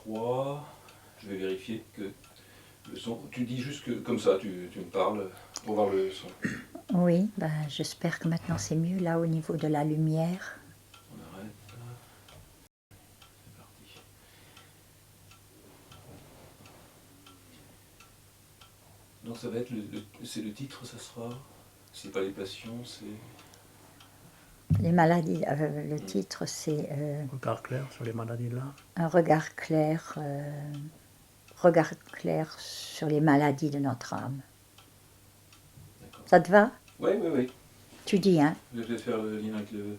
3. Je vais vérifier que le son... Tu dis juste que, comme ça, tu me parles pour voir le son. Oui, ben, j'espère que maintenant c'est mieux là au niveau de la lumière. On arrête. C'est parti. Donc ça va être c'est le titre, ça sera. C'est pas les passions, c'est. Les maladies, le titre c'est Regard clair sur les maladies de l'âme. un regard clair sur les maladies de notre âme. D'accord. Ça te va? Oui, oui, oui. Tu dis, hein? Je vais faire le lien avec le.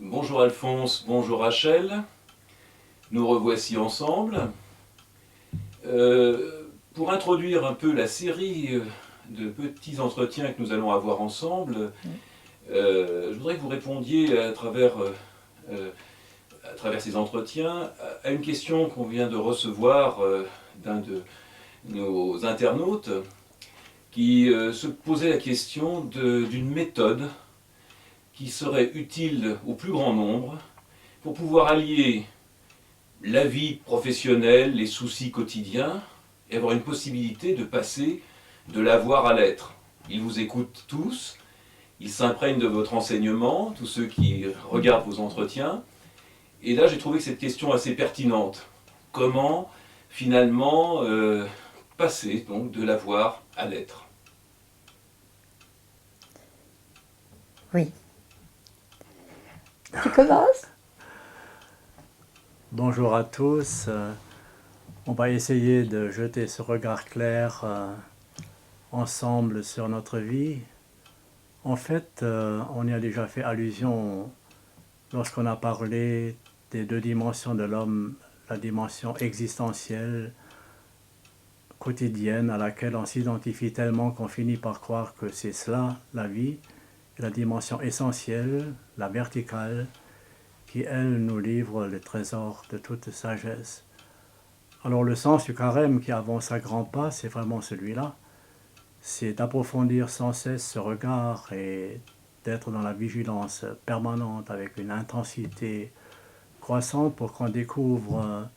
Bonjour Alphonse, bonjour Rachel. Nous revoici ensemble. Pour introduire un peu la série de petits entretiens que nous allons avoir ensemble, je voudrais que vous répondiez à travers ces entretiens à une question qu'on vient de recevoir d'un de nos internautes qui se posait la question d'une méthode qui serait utile au plus grand nombre pour pouvoir allier la vie professionnelle, les soucis quotidiens et avoir une possibilité de passer de l'avoir à l'être. Ils vous écoutent tous, ils s'imprègnent de votre enseignement, tous ceux qui regardent vos entretiens. Et là, j'ai trouvé que cette question assez pertinente. Comment, finalement, passer donc de l'avoir à l'être? Oui. Tu commences? Bonjour à tous. On va essayer de jeter ce regard clair ensemble sur notre vie. En fait, on y a déjà fait allusion lorsqu'on a parlé des deux dimensions de l'homme, la dimension existentielle, quotidienne, à laquelle on s'identifie tellement qu'on finit par croire que c'est cela, la vie, et la dimension essentielle, la verticale, qui, elle, nous livre le trésor de toute sagesse. Alors le sens du carême qui avance à grands pas, c'est vraiment celui-là. C'est d'approfondir sans cesse ce regard et d'être dans la vigilance permanente avec une intensité croissante pour qu'on découvre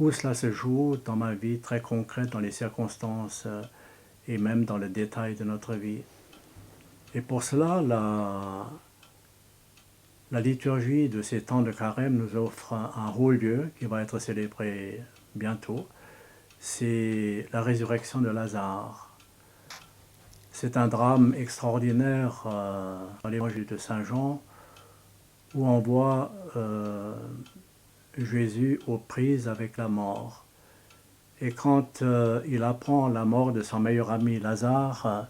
où cela se joue dans ma vie très concrète, dans les circonstances et même dans le détail de notre vie. Et pour cela, la liturgie de ces temps de carême nous offre un haut lieu qui va être célébré bientôt. C'est la résurrection de Lazare. C'est un drame extraordinaire dans l'évangile de Saint Jean où on voit Jésus aux prises avec la mort. Et quand il apprend la mort de son meilleur ami Lazare,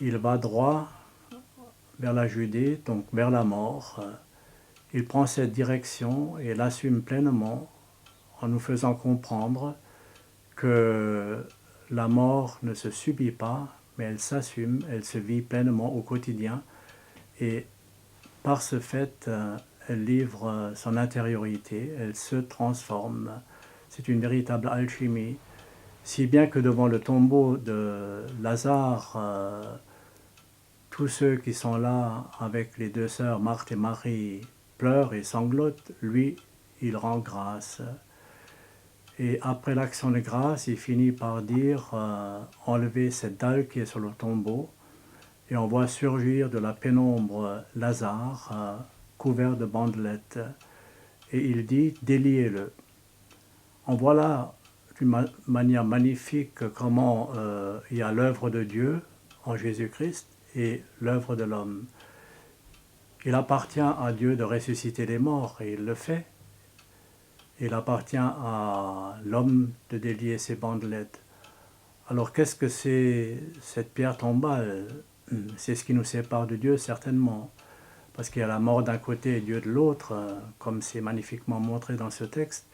il va droit vers la Judée, donc vers la mort. Il prend cette direction et l'assume pleinement en nous faisant comprendre que la mort ne se subit pas, mais elle s'assume, elle se vit pleinement au quotidien et par ce fait, elle livre son intériorité, elle se transforme. C'est une véritable alchimie, si bien que devant le tombeau de Lazare, tous ceux qui sont là avec les deux sœurs Marthe et Marie pleurent et sanglotent, lui, il rend grâce. Et après l'action de grâce, il finit par dire enlevez cette dalle qui est sur le tombeau, et on voit surgir de la pénombre Lazare, couvert de bandelettes, et il dit déliez-le. On voit là d'une manière magnifique comment il y a l'œuvre de Dieu en Jésus-Christ et l'œuvre de l'homme. Il appartient à Dieu de ressusciter les morts, et il le fait. Il appartient à l'homme de délier ses bandelettes. Alors qu'est-ce que c'est cette pierre tombale? C'est ce qui nous sépare de Dieu, certainement. Parce qu'il y a la mort d'un côté et Dieu de l'autre, comme c'est magnifiquement montré dans ce texte.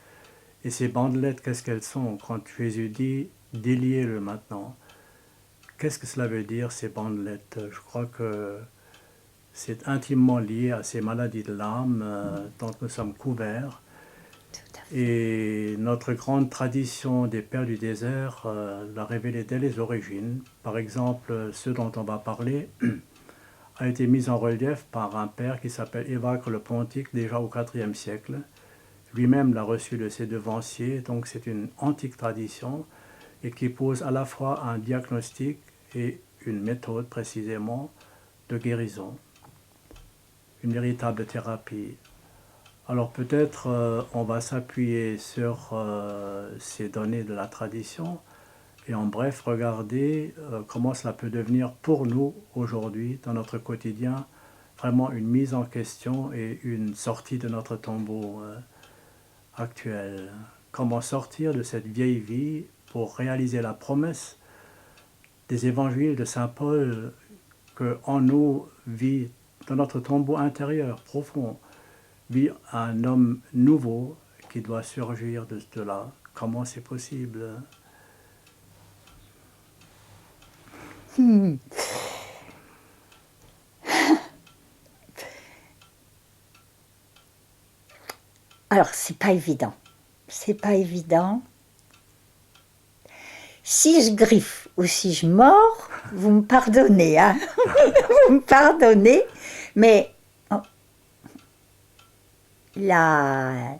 Et ces bandelettes, qu'est-ce qu'elles sont? Quand Jésus dit « déliez-le maintenant », qu'est-ce que cela veut dire, ces bandelettes? Je crois que c'est intimement lié à ces maladies de l'âme dont nous sommes couverts. Et notre grande tradition des pères du désert l'a révélé dès les origines. Par exemple, ceux dont on va parler a été mise en relief par un père qui s'appelle Évacre le Pontique, déjà au IVe siècle. Lui-même l'a reçu de ses devanciers, donc c'est une antique tradition et qui pose à la fois un diagnostic et une méthode précisément de guérison, une véritable thérapie. Alors peut-être on va s'appuyer sur ces données de la tradition et en bref regarder comment cela peut devenir pour nous aujourd'hui dans notre quotidien vraiment une mise en question et une sortie de notre tombeau actuel. Comment sortir de cette vieille vie pour réaliser la promesse des évangiles de Saint Paul que en nous vit dans notre tombeau intérieur profond, vit un homme nouveau qui doit surgir de cela. Comment c'est possible? Alors, c'est pas évident. C'est pas évident. Si je griffe ou si je mords, vous me pardonnez, hein. Vous me pardonnez, mais la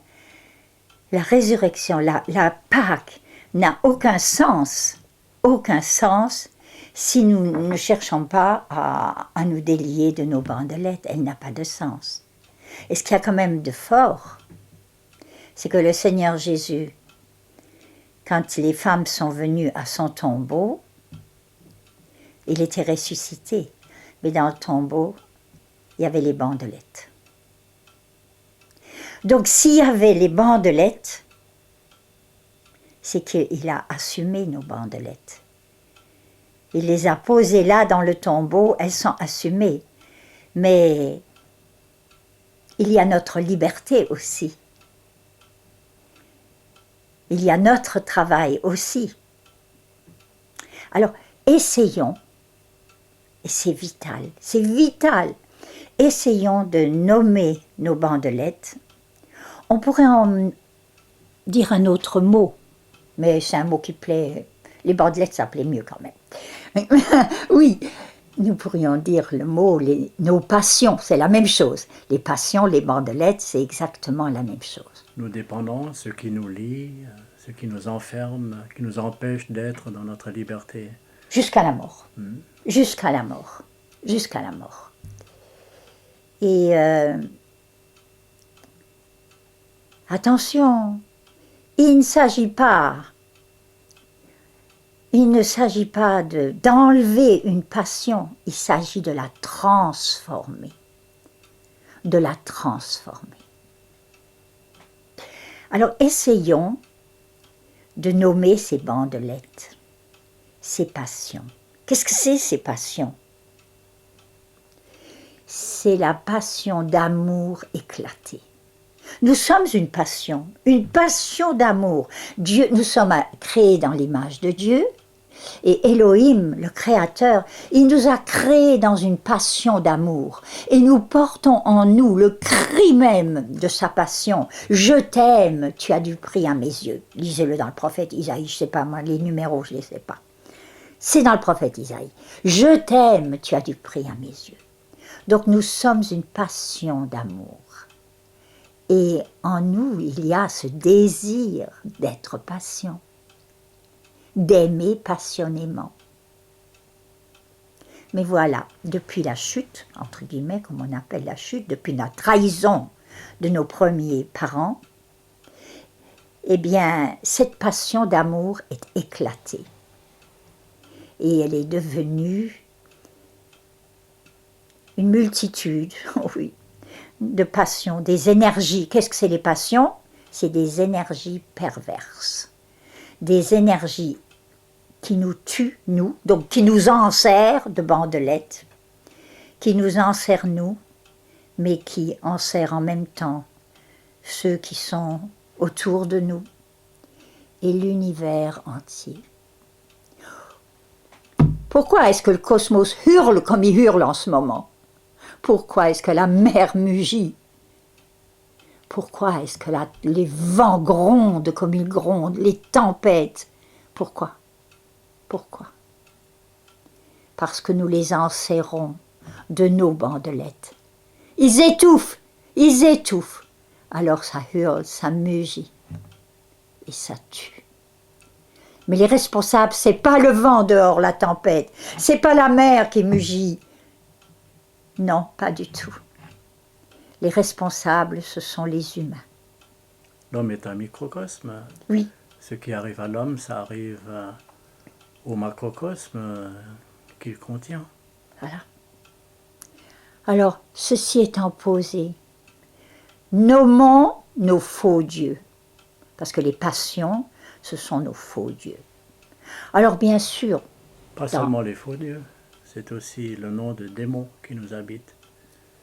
résurrection, la Pâque n'a aucun sens si nous ne cherchons pas à nous délier de nos bandelettes. Elle n'a pas de sens. Et ce qu'il y a quand même de fort, c'est que le Seigneur Jésus, quand les femmes sont venues à son tombeau, il était ressuscité. Mais dans le tombeau, il y avait les bandelettes. Donc s'il y avait les bandelettes, c'est qu'il a assumé nos bandelettes. Il les a posées là dans le tombeau, elles sont assumées. Mais il y a notre liberté aussi. Il y a notre travail aussi. Alors, essayons, et c'est vital, essayons de nommer nos bandelettes. On pourrait en dire un autre mot, mais c'est un mot qui plaît. Les bandelettes, ça plaît mieux quand même. Oui, nous pourrions dire le mot, nos passions, c'est la même chose. Les passions, les bandelettes, c'est exactement la même chose. Nos dépendances, ce qui nous lie, ce qui nous enferme, qui nous empêche d'être dans notre liberté. Jusqu'à la mort. Jusqu'à la mort. Jusqu'à la mort. Et attention, il ne s'agit pas d'enlever une passion, il s'agit de la transformer. De la transformer. Alors essayons de nommer ces bandelettes, ces passions. Qu'est-ce que c'est ces passions? C'est la passion d'amour éclatée. Nous sommes une passion d'amour. Dieu, nous sommes créés dans l'image de Dieu. Et Elohim, le Créateur, il nous a créés dans une passion d'amour. Et nous portons en nous le cri même de sa passion. Je t'aime, tu as du prix à mes yeux. Lisez-le dans le prophète Isaïe, je ne sais pas moi, les numéros, je ne les sais pas. C'est dans le prophète Isaïe. Je t'aime, tu as du prix à mes yeux. Donc nous sommes une passion d'amour. Et en nous, il y a ce désir d'être patient, d'aimer passionnément. Mais voilà, depuis la chute, entre guillemets, comme on appelle la chute, depuis la trahison de nos premiers parents, eh bien, cette passion d'amour est éclatée. Et elle est devenue une multitude, oui, de passions, des énergies. Qu'est-ce que c'est les passions? C'est des énergies perverses. Des énergies qui nous tuent, nous, donc qui nous enserrent de bandelettes, qui nous enserrent, nous, mais qui enserrent en même temps ceux qui sont autour de nous et l'univers entier. Pourquoi est-ce que le cosmos hurle comme il hurle en ce moment? Pourquoi est-ce que la mer mugit? Pourquoi est-ce que les vents grondent comme ils grondent, les tempêtes? Pourquoi? Pourquoi? Parce que nous les enserrons de nos bandelettes. Ils étouffent, ils étouffent. Alors ça hurle, ça mugit et ça tue. Mais les responsables, c'est pas le vent dehors, la tempête, c'est pas la mer qui mugit. Non, pas du tout. Les responsables, ce sont les humains. L'homme est un microcosme. Oui. Ce qui arrive à l'homme, ça arrive au macrocosme qu'il contient. Voilà. Alors, ceci étant posé, nommons nos faux dieux, parce que les passions, ce sont nos faux dieux. Alors, bien sûr, Pas seulement les faux dieux, c'est aussi le nom de démon qui nous habite.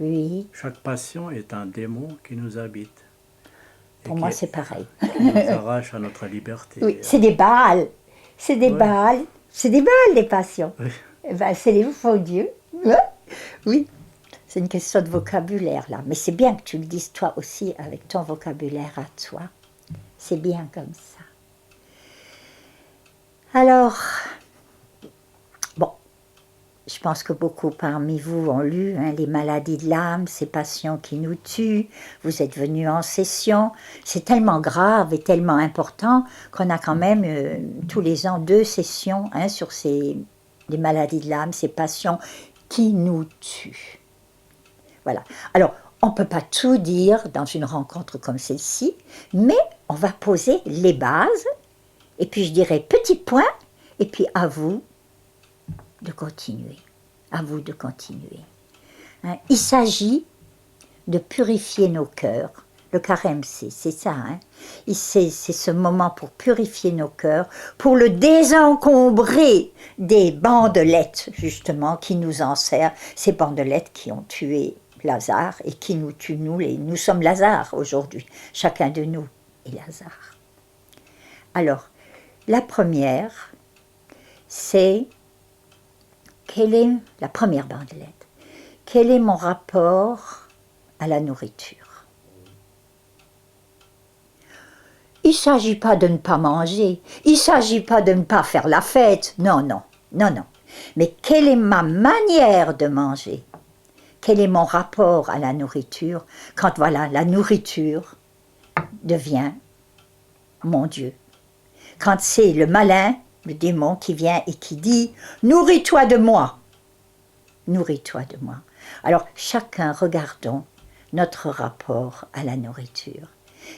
oui, Chaque passion est un démon qui nous habite. pour moi, c'est pareil. Qui nous arrache à notre liberté. Oui, c'est des Baals, c'est des Ouais. Baals, c'est des Baals, les passions. Oui. Eh ben, c'est les faux dieux. Ouais. Oui, c'est une question de vocabulaire, là. Mais c'est bien que tu le dises, toi aussi, avec ton vocabulaire à toi. C'est bien comme ça. Alors, bon, je pense que beaucoup parmi vous ont lu les maladies de l'âme, ces passions qui nous tuent. Vous êtes venus en session. C'est tellement grave et tellement important qu'on a quand même tous les ans 2 sessions sur les maladies de l'âme, ces passions qui nous tuent. Voilà. Alors, on ne peut pas tout dire dans une rencontre comme celle-ci, mais on va poser les bases, et puis je dirai petit point, et puis à vous de continuer. À vous de continuer. Il s'agit de purifier nos cœurs. Le carême, c'est ça. C'est ce moment pour purifier nos cœurs, pour le désencombrer des bandelettes, justement, qui nous enserrent. Ces bandelettes qui ont tué Lazare et qui nous tuent, nous sommes Lazare aujourd'hui. Chacun de nous est Lazare. Alors, la première, c'est quelle est la première bandelette? Quel est mon rapport à la nourriture? Il ne s'agit pas de ne pas manger, il ne s'agit pas de ne pas faire la fête, non, non, non, non. Mais quelle est ma manière de manger? Quel est mon rapport à la nourriture quand, voilà, la nourriture devient mon Dieu? Quand c'est le malin, le démon qui vient et qui dit « Nourris-toi de moi !» Nourris-toi de moi. Alors, chacun, regardons notre rapport à la nourriture.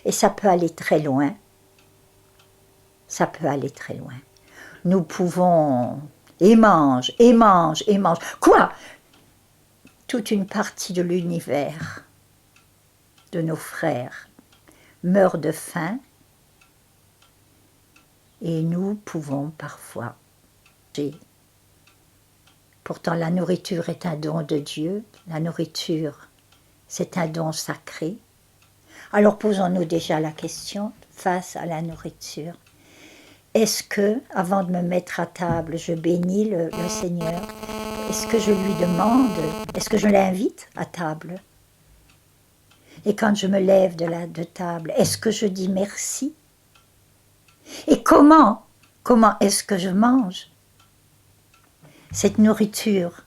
Et ça peut aller très loin. Ça peut aller très loin. Nous pouvons... Et mange, et mange, et mange. Quoi? Toute une partie de l'univers, de nos frères, meurt de faim. Et nous pouvons parfois manger. Pourtant, la nourriture est un don de Dieu. La nourriture, c'est un don sacré. Alors posons-nous déjà la question face à la nourriture. Est-ce que, avant de me mettre à table, je bénis le Seigneur? Est-ce que je lui demande? Est-ce que je l'invite à table? Et quand je me lève de table, est-ce que je dis merci? Et comment est-ce que je mange? Cette nourriture,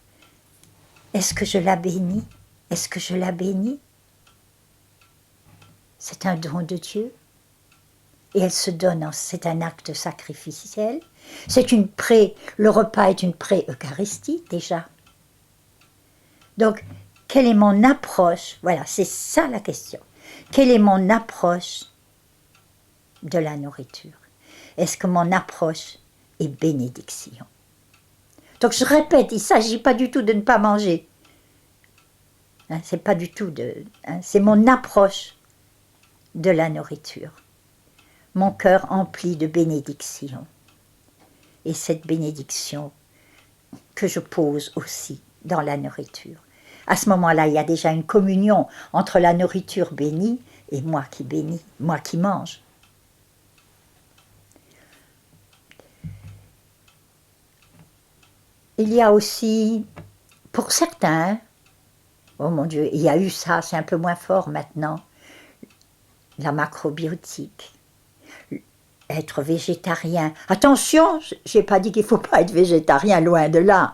est-ce que je la bénis? Est-ce que je la bénis? C'est un don de Dieu. Et elle se donne, c'est un acte sacrificiel. Le repas est une pré-eucharistie déjà. Donc, quelle est mon approche? Voilà, c'est ça la question. Quelle est mon approche de la nourriture? Est-ce que mon approche est bénédiction? Donc je répète, il ne s'agit pas du tout de ne pas manger. C'est pas du tout c'est mon approche de la nourriture. Mon cœur empli de bénédiction. Et cette bénédiction que je pose aussi dans la nourriture. À ce moment-là, il y a déjà une communion entre la nourriture bénie et moi qui bénis, moi qui mange. Il y a aussi, pour certains, oh mon Dieu, il y a eu ça, c'est un peu moins fort maintenant, la macrobiotique, être végétarien. Attention, je n'ai pas dit qu'il ne faut pas être végétarien, loin de là.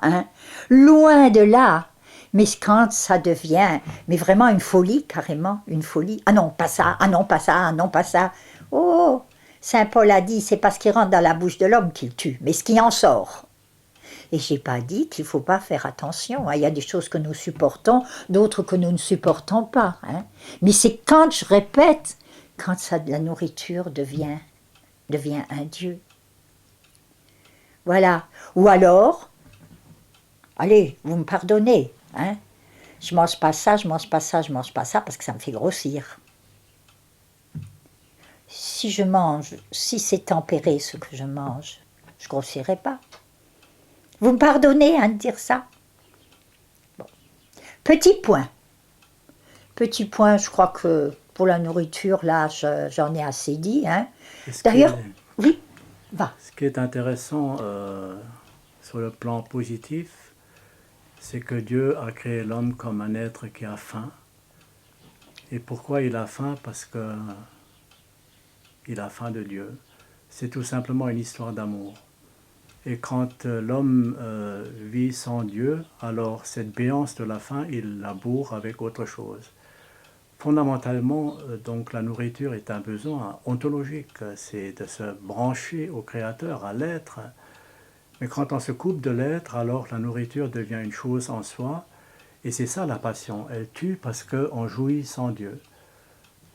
Loin de là. Mais quand ça devient, mais vraiment une folie, carrément, une folie. Ah non, pas ça, ah non, pas ça, ah non, pas ça. Oh, Saint Paul a dit, c'est pas ce qui rentre dans la bouche de l'homme qu'il tue, mais ce qui en sort. Et j'ai pas dit qu'il faut pas faire attention. Il y a des choses que nous supportons, d'autres que nous ne supportons pas. Hein. Mais c'est quand, je répète, quand ça, de la nourriture devient un Dieu. Voilà. Ou alors, allez, vous me pardonnez, hein, je mange pas ça, je mange pas ça, je mange pas ça, parce que ça me fait grossir. Si je mange, si c'est tempéré ce que je mange, je grossirai pas. Vous me pardonnez hein, de dire ça? Bon. Petit point, je crois que pour la nourriture, là, j'en ai assez dit. Hein. D'ailleurs, oui, va. Ce qui est intéressant sur le plan positif, c'est que Dieu a créé l'homme comme un être qui a faim. Et pourquoi il a faim? Parce que il a faim de Dieu. C'est tout simplement une histoire d'amour. Et quand l'homme vit sans Dieu, alors cette béance de la faim, il la bourre avec autre chose. Fondamentalement, donc la nourriture est un besoin ontologique, c'est de se brancher au Créateur, à l'être. Mais quand on se coupe de l'être, alors la nourriture devient une chose en soi. Et c'est ça la passion, elle tue parce qu'on jouit sans Dieu.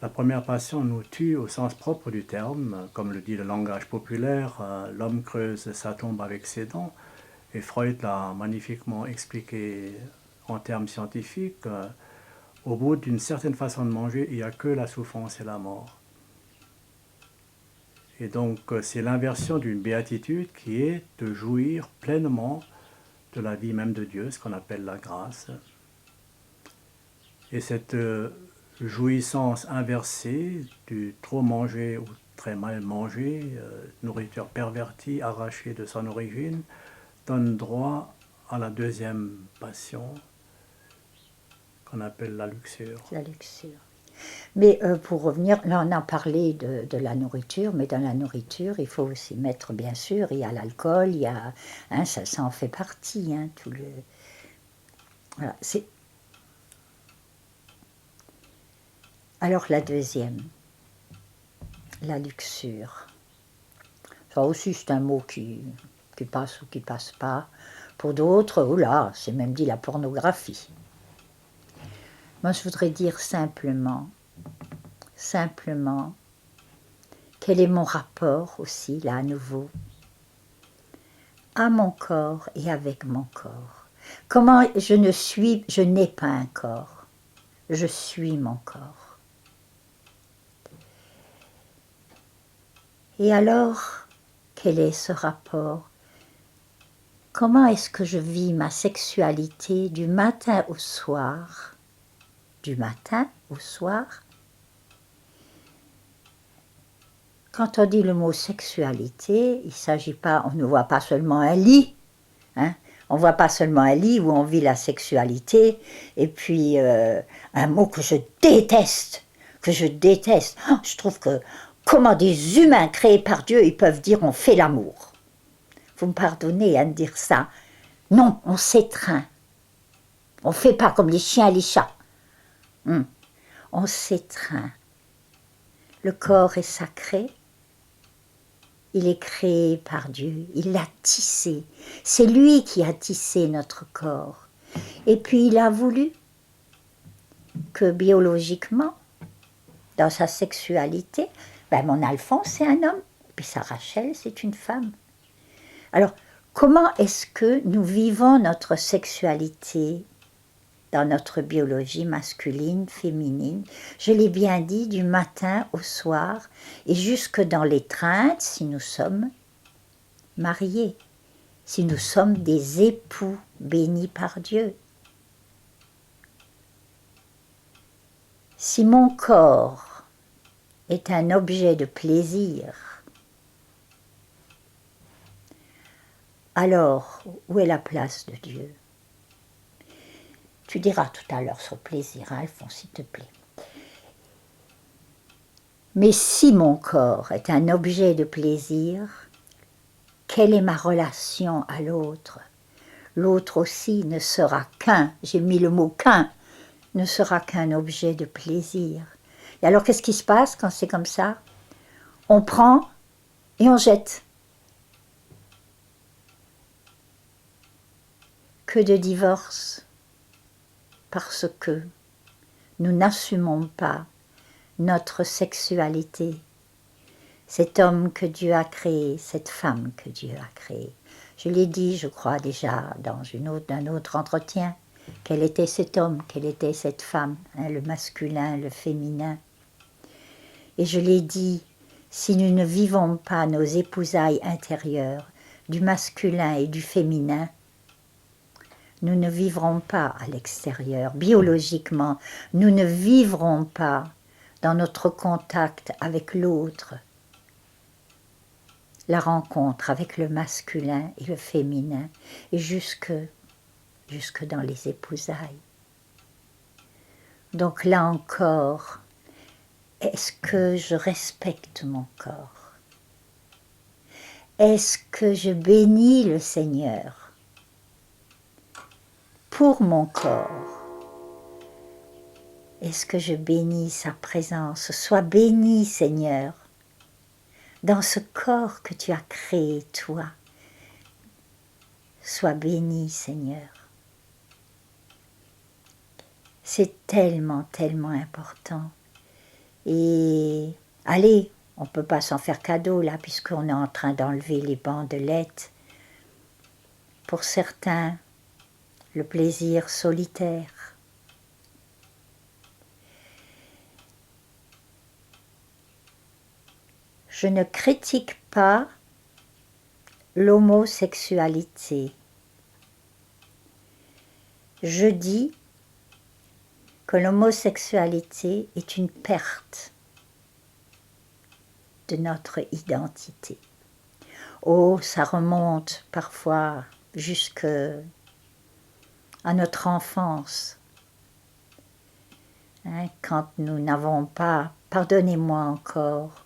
La première passion nous tue au sens propre du terme, comme le dit le langage populaire, l'homme creuse sa tombe avec ses dents, et Freud l'a magnifiquement expliqué en termes scientifiques. Au bout d'une certaine façon de manger, il n'y a que la souffrance et la mort. Et donc c'est l'inversion d'une béatitude qui est de jouir pleinement de la vie même de Dieu, ce qu'on appelle la grâce. Et cette jouissance inversée du trop manger ou très mal manger, nourriture pervertie, arrachée de son origine, donne droit à la deuxième passion qu'on appelle la luxure. La luxure. Mais pour revenir, là on a parlé de la nourriture, mais dans la nourriture, il faut aussi mettre, bien sûr, il y a l'alcool, il y a, hein, ça en fait partie, hein, tout le... Voilà, c'est... Alors la deuxième, la luxure. Ça aussi c'est un mot qui passe ou qui passe pas. Pour d'autres, oula, c'est même dit la pornographie. Moi je voudrais dire simplement, quel est mon rapport aussi, là à nouveau, à mon corps et avec mon corps. Comment je n'ai pas un corps, je suis mon corps. Et alors, quel est ce rapport? Comment est-ce que je vis ma sexualité du matin au soir? Du matin au soir? Quand on dit le mot sexualité, il ne s'agit pas, on ne voit pas seulement un lit, hein? On ne voit pas seulement un lit où on vit la sexualité, et puis un mot que je déteste, Oh, je trouve que comment des humains créés par Dieu, ils peuvent dire on fait l'amour. Vous me pardonnez hein, de dire ça. Non, on s'étreint. On ne fait pas comme les chiens et les chats. On s'étreint. Le corps est sacré. Il est créé par Dieu. Il l'a tissé. C'est lui qui a tissé notre corps. Et puis il a voulu que biologiquement, dans sa sexualité, ben mon Alphonse c'est un homme, puis sa Rachel c'est une femme. Alors, comment est-ce que nous vivons notre sexualité dans notre biologie masculine, féminine? Je l'ai bien dit, du matin au soir, et jusque dans l'étreinte, si nous sommes mariés, si nous sommes des époux bénis par Dieu. Si mon corps est un objet de plaisir, alors où est la place de Dieu? Tu diras tout à l'heure sur le plaisir, hein, Alphonse, s'il te plaît. Mais si mon corps est un objet de plaisir, quelle est ma relation à l'autre? l'autre aussi ne sera qu'un, j'ai mis le mot qu'un, ne sera qu'un objet de plaisir. Et alors qu'est-ce qui se passe quand c'est comme ça? On prend et on jette. Que de divorces parce que nous n'assumons pas notre sexualité. Cet homme que Dieu a créé, cette femme que Dieu a créée. Je l'ai dit, je crois déjà, dans un autre entretien, quel était cet homme, quelle était cette femme, hein, le masculin, le féminin. Et je l'ai dit, si nous ne vivons pas nos épousailles intérieures, du masculin et du féminin, nous ne vivrons pas à l'extérieur. Biologiquement, nous ne vivrons pas dans notre contact avec l'autre, la rencontre avec le masculin et le féminin, et jusque dans les épousailles. Donc là encore, est-ce que je respecte mon corps? Est-ce que je bénis le Seigneur pour mon corps? Est-ce que je bénis sa présence? Sois béni, Seigneur, dans ce corps que tu as créé, toi. Sois béni, Seigneur. C'est tellement, tellement important. Et allez, on ne peut pas s'en faire cadeau là, puisqu'on est en train d'enlever les bandelettes. Pour certains, le plaisir solitaire. Je ne critique pas l'homosexualité. Je dis que l'homosexualité est une perte de notre identité. Oh, ça remonte parfois jusque à notre enfance, hein, quand nous n'avons pas, pardonnez-moi encore,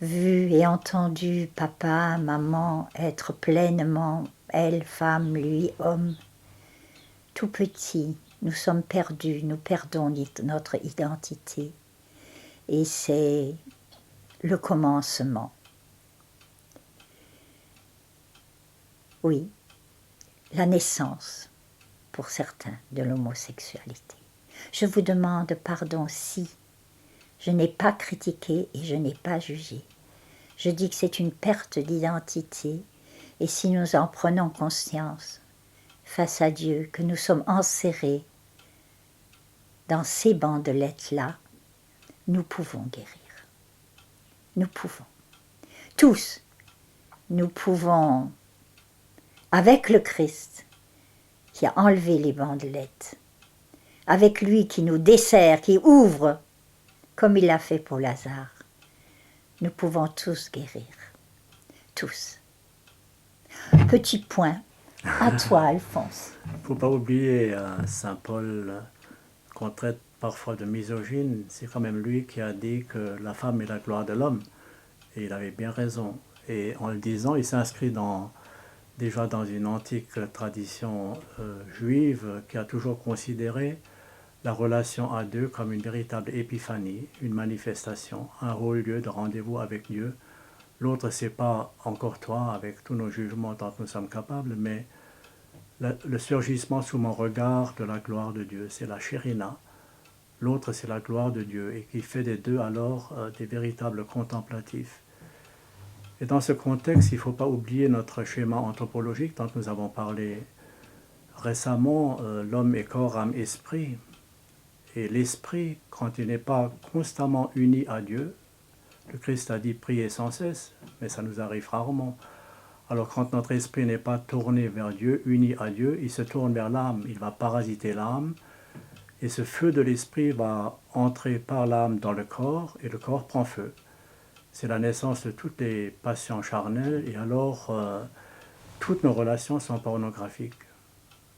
vu et entendu papa, maman être pleinement, elle, femme, lui, homme, tout petit, nous sommes perdus, nous perdons notre identité. Et c'est le commencement. Oui, la naissance, pour certains, de l'homosexualité. Je vous demande pardon si je n'ai pas critiqué et je n'ai pas jugé. Je dis que c'est une perte d'identité et si nous en prenons conscience face à Dieu, que nous sommes enserrés dans ces bandelettes-là, nous pouvons guérir. Nous pouvons. Tous, nous pouvons, avec le Christ qui a enlevé les bandelettes, avec lui qui nous dessert, qui ouvre, comme il l'a fait pour Lazare, nous pouvons tous guérir. Tous. Petit point. À toi, Alphonse. Il ne faut pas oublier Saint Paul, qu'on traite parfois de misogyne. C'est quand même lui qui a dit que la femme est la gloire de l'homme. Et il avait bien raison. Et en le disant, il s'inscrit déjà dans une antique tradition juive qui a toujours considéré la relation à Dieu comme une véritable épiphanie, une manifestation, un haut lieu de rendez-vous avec Dieu. L'autre, c'est pas encore toi, avec tous nos jugements tant que nous sommes capables, mais le surgissement sous mon regard de la gloire de Dieu, c'est la Shérina. L'autre, c'est la gloire de Dieu, et qui fait des deux alors des véritables contemplatifs. Et dans ce contexte, il ne faut pas oublier notre schéma anthropologique dont nous avons parlé récemment. L'homme est corps, âme, esprit. Et l'esprit, quand il n'est pas constamment uni à Dieu, le Christ a dit prier sans cesse, mais ça nous arrive rarement. Alors quand notre esprit n'est pas tourné vers Dieu, uni à Dieu, il se tourne vers l'âme, il va parasiter l'âme, et ce feu de l'esprit va entrer par l'âme dans le corps, et le corps prend feu. C'est la naissance de toutes les passions charnelles, et alors toutes nos relations sont pornographiques.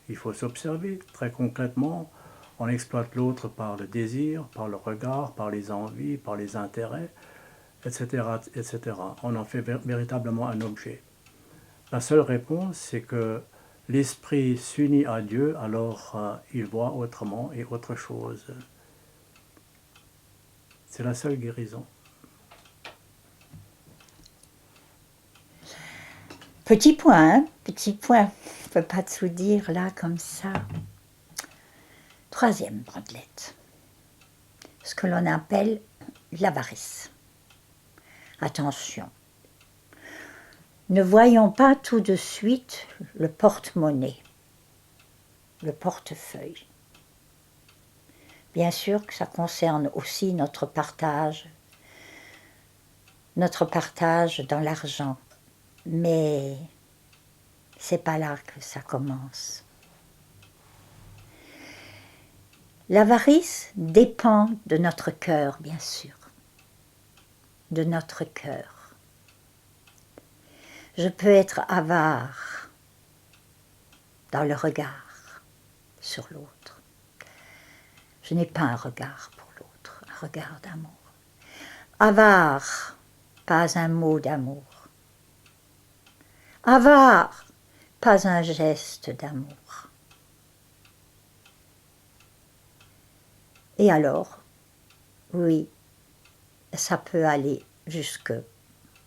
Il faut s'observer très concrètement. On exploite l'autre par le désir, par le regard, par les envies, par les intérêts, etc., etc. On en fait véritablement un objet. La seule réponse, c'est que l'esprit s'unit à Dieu, alors il voit autrement et autre chose. C'est la seule guérison. Petit point, hein? Petit point. Je ne peux pas tout dire là comme ça. Troisième brandelette. Ce que l'on appelle l'avarice. Attention. Ne voyons pas tout de suite le porte-monnaie, le portefeuille. Bien sûr que ça concerne aussi notre partage dans l'argent. Mais c'est pas là que ça commence. L'avarice dépend de notre cœur, bien sûr. De notre cœur. Je peux être avare dans le regard sur l'autre. Je n'ai pas un regard pour l'autre, un regard d'amour. Avare, pas un mot d'amour. Avare, pas un geste d'amour. Et alors, oui, ça peut aller jusque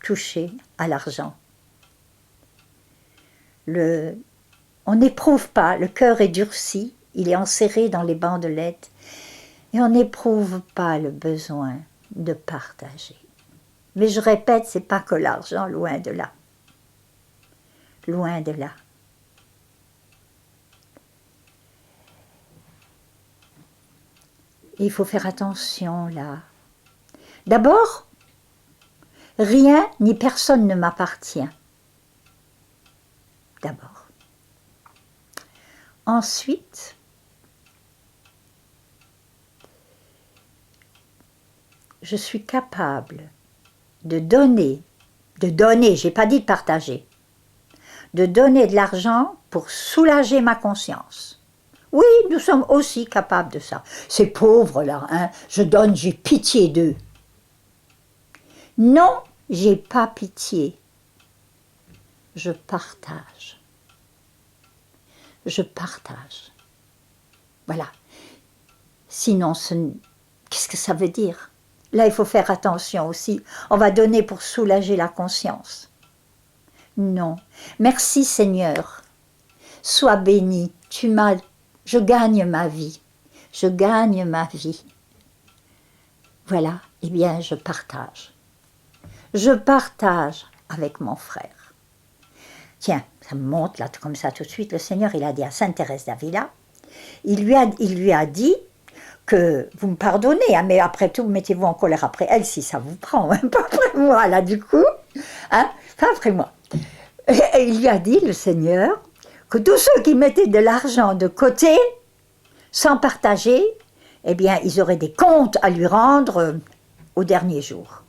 toucher à l'argent. On n'éprouve pas, le cœur est durci, il est enserré dans les bandelettes, et on n'éprouve pas le besoin de partager. Mais je répète, c'est pas que l'argent, loin de là. Loin de là. Et il faut faire attention là. D'abord, rien ni personne ne m'appartient. D'abord. Ensuite, je suis capable de donner, j'ai pas dit de partager, de donner de l'argent pour soulager ma conscience. Oui, nous sommes aussi capables de ça. Ces pauvres-là, hein, je donne, j'ai pitié d'eux. Non, j'ai pas pitié. Je partage. Je partage. Voilà. Sinon, qu'est-ce que ça veut dire? Là, il faut faire attention aussi. On va donner pour soulager la conscience. Non. Merci Seigneur. Sois béni. Je gagne ma vie. Je gagne ma vie. Voilà. Eh bien, je partage. Je partage avec mon frère. Tiens, ça me monte là comme ça tout de suite. Le Seigneur, il a dit à Sainte Thérèse d'Avila, il lui a dit que vous me pardonnez, hein, mais après tout, mettez-vous en colère après elle si ça vous prend, hein, pas après moi, là, du coup, hein, pas après moi. Et il lui a dit, le Seigneur, que tous ceux qui mettaient de l'argent de côté, sans partager, eh bien, ils auraient des comptes à lui rendre au dernier jour.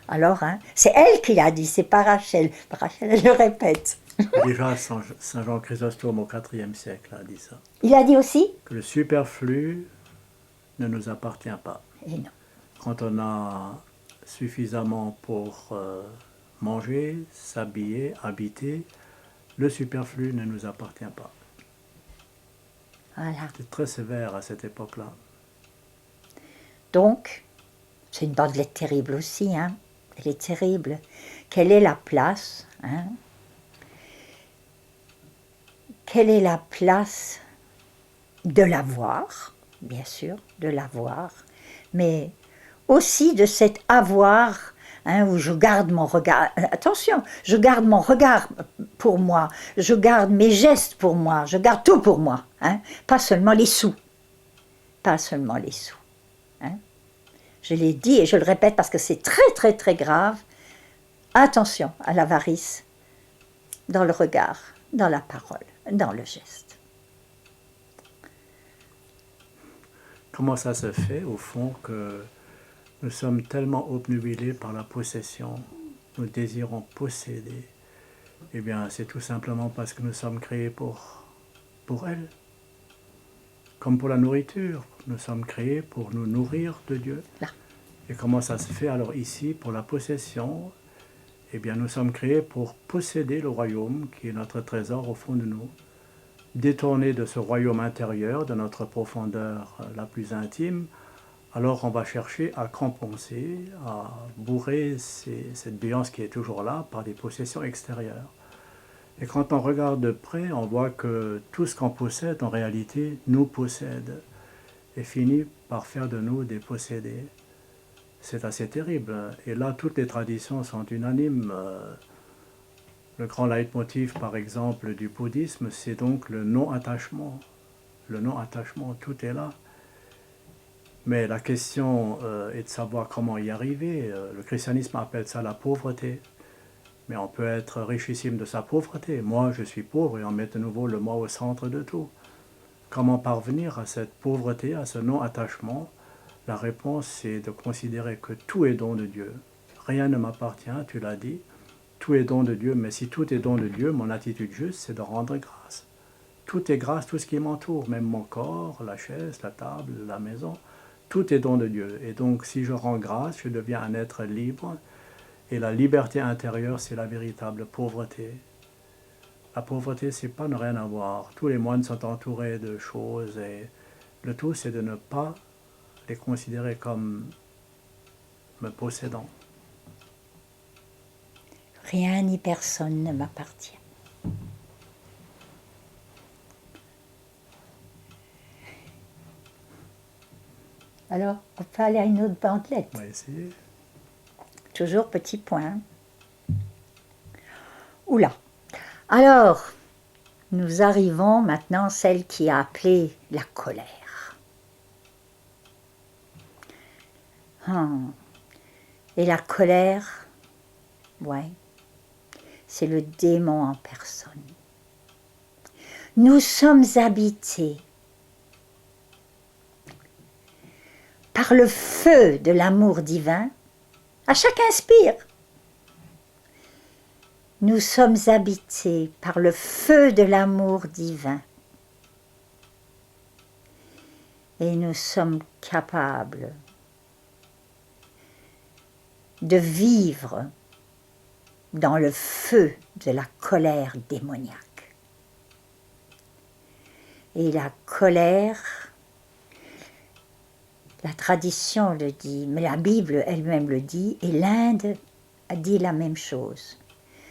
Alors, hein, c'est elle qui l'a dit, c'est pas Rachel. Rachel, je le répète. Déjà, Saint Jean Chrysostome au IVe siècle a dit ça. Il a dit aussi? Que le superflu ne nous appartient pas. Et non. Quand on a suffisamment pour manger, s'habiller, habiter, le superflu ne nous appartient pas. Voilà. C'est très sévère à cette époque-là. Donc, c'est une bandelette terrible aussi, hein. Elle est terrible. Quelle est la place, hein? Quelle est la place de l'avoir, bien sûr, de l'avoir, mais aussi de cet avoir, hein, où je garde mon regard. Attention, je garde mon regard pour moi, je garde mes gestes pour moi, je garde tout pour moi, hein, pas seulement les sous. Pas seulement les sous. Hein. Je l'ai dit et je le répète parce que c'est très très très grave. Attention à l'avarice dans le regard, dans la parole, dans le geste. Comment ça se fait, au fond, que nous sommes tellement obnubilés par la possession, nous désirons posséder? Eh bien, c'est tout simplement parce que nous sommes créés pour elle. Comme pour la nourriture, nous sommes créés pour nous nourrir de Dieu. Là. Et comment ça se fait alors ici pour la possession? Eh bien, nous sommes créés pour posséder le royaume qui est notre trésor au fond de nous. Détourner de ce royaume intérieur, de notre profondeur la plus intime, alors on va chercher à compenser, à bourrer cette béance qui est toujours là par des possessions extérieures. Et quand on regarde de près, on voit que tout ce qu'on possède, en réalité, nous possède et finit par faire de nous des possédés. C'est assez terrible. Et là, toutes les traditions sont unanimes. Le grand leitmotiv, par exemple, du bouddhisme, c'est donc le non-attachement. Le non-attachement, tout est là. Mais la question est de savoir comment y arriver. Le christianisme appelle ça la pauvreté. Mais on peut être richissime de sa pauvreté. Moi, je suis pauvre et on met de nouveau le moi au centre de tout. Comment parvenir à cette pauvreté, à ce non-attachement? La réponse, c'est de considérer que tout est don de Dieu. Rien ne m'appartient, tu l'as dit. Tout est don de Dieu, mais si tout est don de Dieu, mon attitude juste, c'est de rendre grâce. Tout est grâce, tout ce qui m'entoure, même mon corps, la chaise, la table, la maison. Tout est don de Dieu. Et donc, si je rends grâce, je deviens un être libre. Et la liberté intérieure, c'est la véritable pauvreté. La pauvreté, c'est pas ne rien avoir. Tous les moines sont entourés de choses et le tout, c'est de ne pas les considérer comme me possédant. Rien ni personne ne m'appartient. Alors, on peut aller à une autre bandelette. On va essayer. Toujours petit point. Oula. Alors, nous arrivons maintenant à celle qui a appelé la colère. Et la colère, ouais, c'est le démon en personne. Nous sommes habités par le feu de l'amour divin. À chaque inspire, nous sommes habités par le feu de l'amour divin. Et nous sommes capables de vivre dans le feu de la colère démoniaque. Et la colère, la tradition le dit, mais la Bible elle-même le dit, et l'Inde a dit la même chose.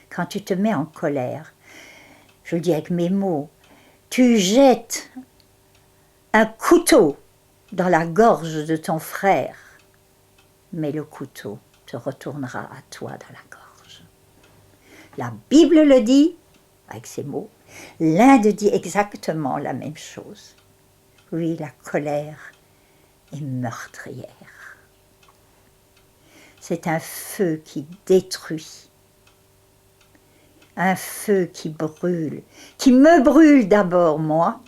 Quand tu te mets en colère, je le dis avec mes mots, tu jettes un couteau dans la gorge de ton frère, mais le couteau te retournera à toi dans la gorge. La Bible le dit, avec ces mots, l'Inde dit exactement la même chose. Oui, la colère est meurtrière. C'est un feu qui détruit, un feu qui me brûle d'abord moi,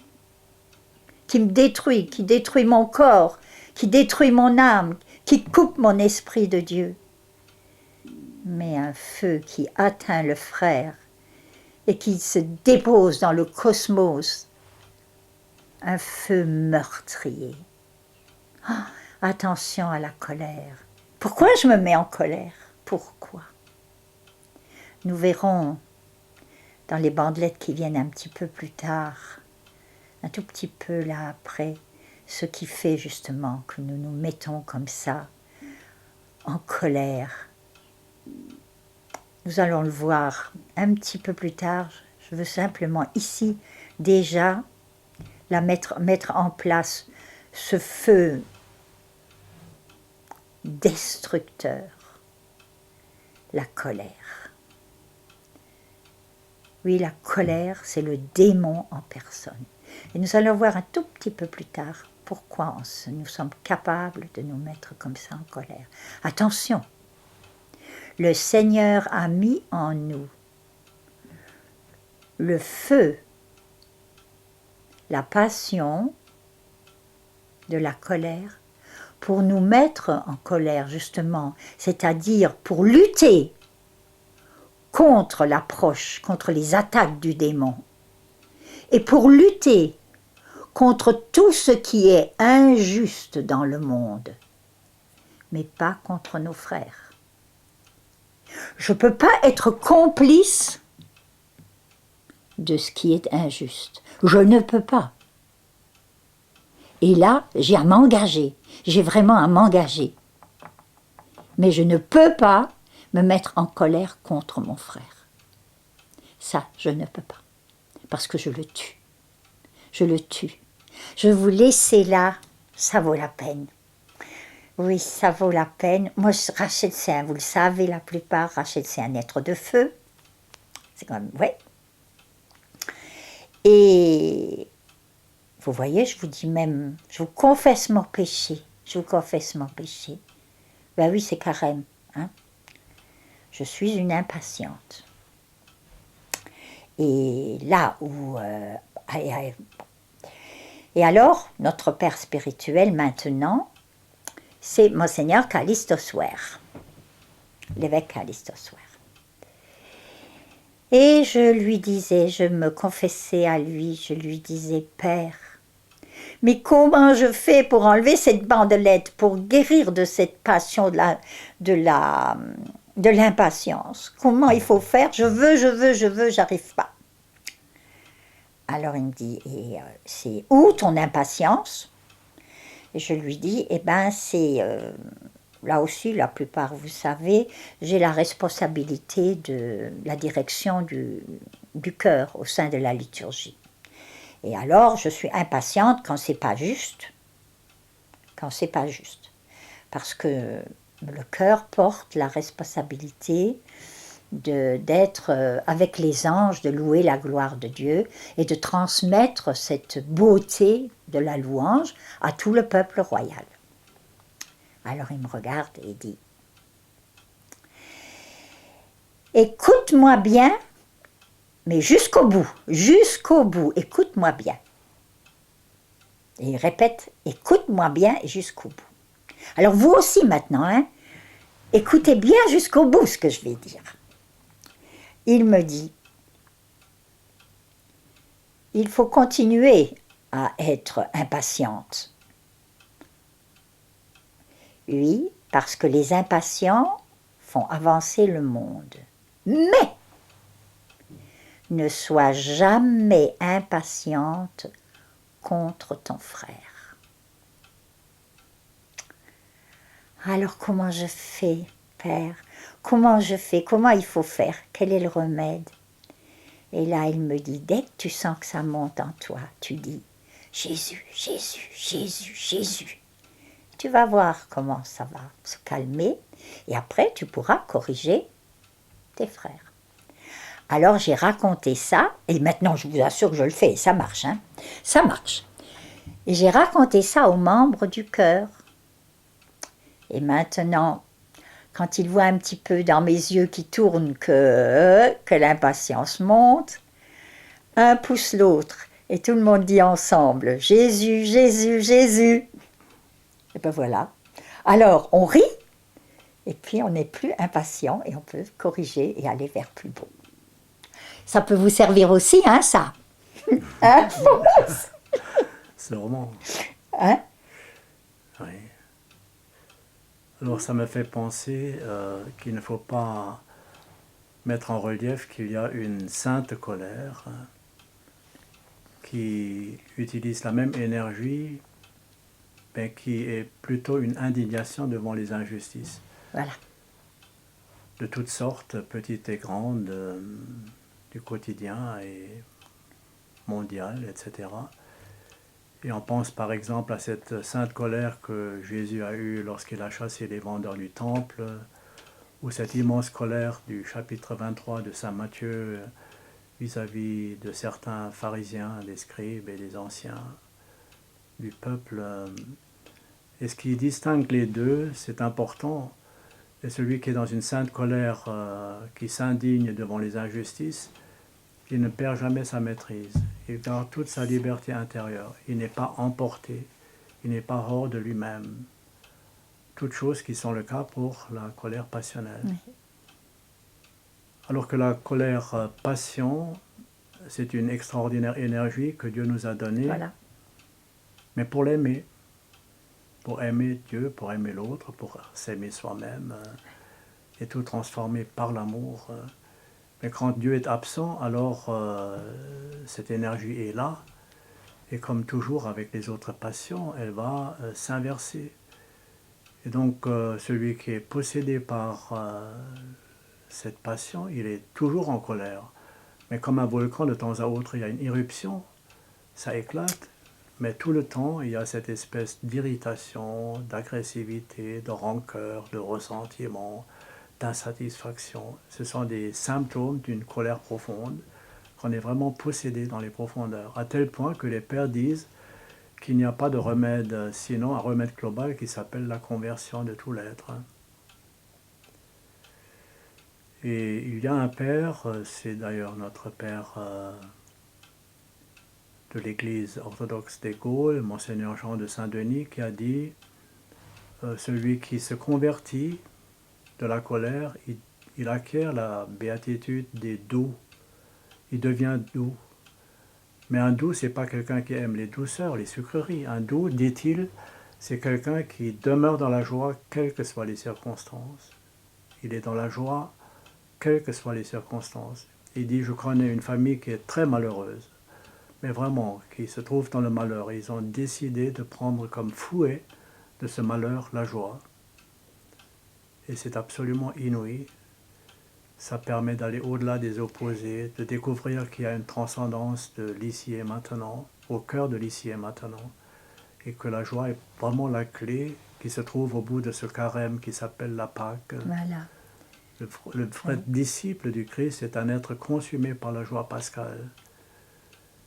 qui me détruit, qui détruit mon corps, qui détruit mon âme, qui coupe mon esprit de Dieu. Mais un feu qui atteint le frère et qui se dépose dans le cosmos, un feu meurtrier. Oh, attention à la colère. Pourquoi je me mets en colère? Pourquoi? Nous verrons dans les bandelettes qui viennent un petit peu plus tard, un tout petit peu là après, ce qui fait justement que nous nous mettons comme ça en colère. Nous allons le voir un petit peu plus tard. Je veux simplement ici déjà mettre en place ce feu destructeur, la colère. Oui, la colère, c'est le démon en personne. Et nous allons voir un tout petit peu plus tard pourquoi nous sommes capables de nous mettre comme ça en colère. Attention, le Seigneur a mis en nous le feu, la passion de la colère pour nous mettre en colère justement, c'est-à-dire pour lutter contre l'approche, contre les attaques du démon et pour lutter contre tout ce qui est injuste dans le monde, mais pas contre nos frères. Je ne peux pas être complice de ce qui est injuste. Je ne peux pas. Et là, j'ai à m'engager. J'ai vraiment à m'engager. Mais je ne peux pas me mettre en colère contre mon frère. Ça, je ne peux pas. Parce que je le tue. Je le tue. Je vous laisser là, ça vaut la peine. Oui, ça vaut la peine. Moi, Rachel, vous le savez, la plupart, Rachel, c'est un être de feu. C'est quand même, ouais. Et vous voyez, je vous dis même, je vous confesse mon péché. Je vous confesse mon péché. Ben oui, c'est carême. Hein? Je suis une impatiente. Et là où... et alors, notre père spirituel maintenant, c'est Monseigneur Calixte Ossuaire, l'évêque Calixte Ossuaire. Et je lui disais, je me confessais à lui, je lui disais, Père, mais comment je fais pour enlever cette bandelette, pour guérir de cette passion de l'impatience? Comment il faut faire? Je veux, j'arrive pas. Alors il me dit, et c'est où ton impatience? Et je lui dis, eh ben c'est, là aussi, la plupart, vous savez, j'ai la responsabilité de la direction du chœur au sein de la liturgie. Et alors, je suis impatiente quand c'est pas juste. Quand c'est pas juste. Parce que le chœur porte la responsabilité d'être avec les anges, de louer la gloire de Dieu et de transmettre cette beauté de la louange à tout le peuple royal. Alors il me regarde et dit « Écoute-moi bien, mais jusqu'au bout, écoute-moi bien. » Et il répète « Écoute-moi bien et jusqu'au bout. » Alors vous aussi maintenant, hein, écoutez bien jusqu'au bout ce que je vais dire. Il me dit « Il faut continuer à être impatiente. » Oui, parce que les impatients font avancer le monde. Mais ne sois jamais impatiente contre ton frère. Alors comment je fais, Père? Comment je fais? Comment il faut faire? Quel est le remède? Et là, il me dit, dès que tu sens que ça monte en toi, tu dis Jésus, Jésus, Jésus, Jésus. Tu vas voir comment ça va se calmer et après tu pourras corriger tes frères. Alors j'ai raconté ça et maintenant je vous assure que je le fais et ça marche. Hein, ça marche. Et j'ai raconté ça aux membres du chœur. Et maintenant, quand ils voient un petit peu dans mes yeux qui tournent que l'impatience monte, un pousse l'autre et tout le monde dit ensemble Jésus, Jésus, Jésus. Et ben voilà. Alors, on rit, et puis on n'est plus impatient, et on peut corriger et aller vers plus beau. Ça peut vous servir aussi, hein, ça? Hein? Sûrement. Hein? Oui. Alors, ça me fait penser qu'il ne faut pas mettre en relief qu'il y a une sainte colère qui utilise la même énergie mais qui est plutôt une indignation devant les injustices. Voilà. De toutes sortes, petites et grandes, du quotidien et mondial, etc. Et on pense par exemple à cette sainte colère que Jésus a eue lorsqu'il a chassé les vendeurs du temple, ou cette immense colère du chapitre 23 de saint Matthieu vis-à-vis de certains pharisiens, des scribes et des anciens du peuple. Et ce qui distingue les deux, c'est important, et celui qui est dans une sainte colère, qui s'indigne devant les injustices, il ne perd jamais sa maîtrise, il garde toute sa liberté intérieure, il n'est pas emporté, il n'est pas hors de lui-même. Toutes choses qui sont le cas pour la colère passionnelle. Oui. Alors que la colère passion, c'est une extraordinaire énergie que Dieu nous a donnée, voilà. Mais pour l'aimer. Pour aimer Dieu, pour aimer l'autre, pour s'aimer soi-même. et tout transformé par l'amour. Mais quand Dieu est absent, alors cette énergie est là, et comme toujours avec les autres passions, elle va s'inverser. Et donc celui qui est possédé par cette passion, il est toujours en colère. Mais comme un volcan, de temps à autre, il y a une éruption, ça éclate, mais tout le temps, il y a cette espèce d'irritation, d'agressivité, de rancœur, de ressentiment, d'insatisfaction. Ce sont des symptômes d'une colère profonde, qu'on est vraiment possédé dans les profondeurs, à tel point que les pères disent qu'il n'y a pas de remède, sinon un remède global qui s'appelle la conversion de tout l'être. Et il y a un père, c'est d'ailleurs notre père de l'Église orthodoxe des Gaules, Monseigneur Jean de Saint-Denis, qui a dit celui qui se convertit de la colère, il acquiert la béatitude des doux. Il devient doux. Mais un doux, c'est pas quelqu'un qui aime les douceurs, les sucreries. Un doux, dit-il, c'est quelqu'un qui demeure dans la joie, quelles que soient les circonstances. Il est dans la joie, quelles que soient les circonstances. Il dit, je connais une famille qui est très malheureuse, mais vraiment, qui se trouve dans le malheur. Ils ont décidé de prendre comme fouet de ce malheur la joie. Et c'est absolument inouï. Ça permet d'aller au-delà des opposés, de découvrir qu'il y a une transcendance de l'ici et maintenant, au cœur de l'ici et maintenant, et que la joie est vraiment la clé qui se trouve au bout de ce carême qui s'appelle la Pâque. Voilà. Le vrai disciple du Christ est un être consumé par la joie pascale.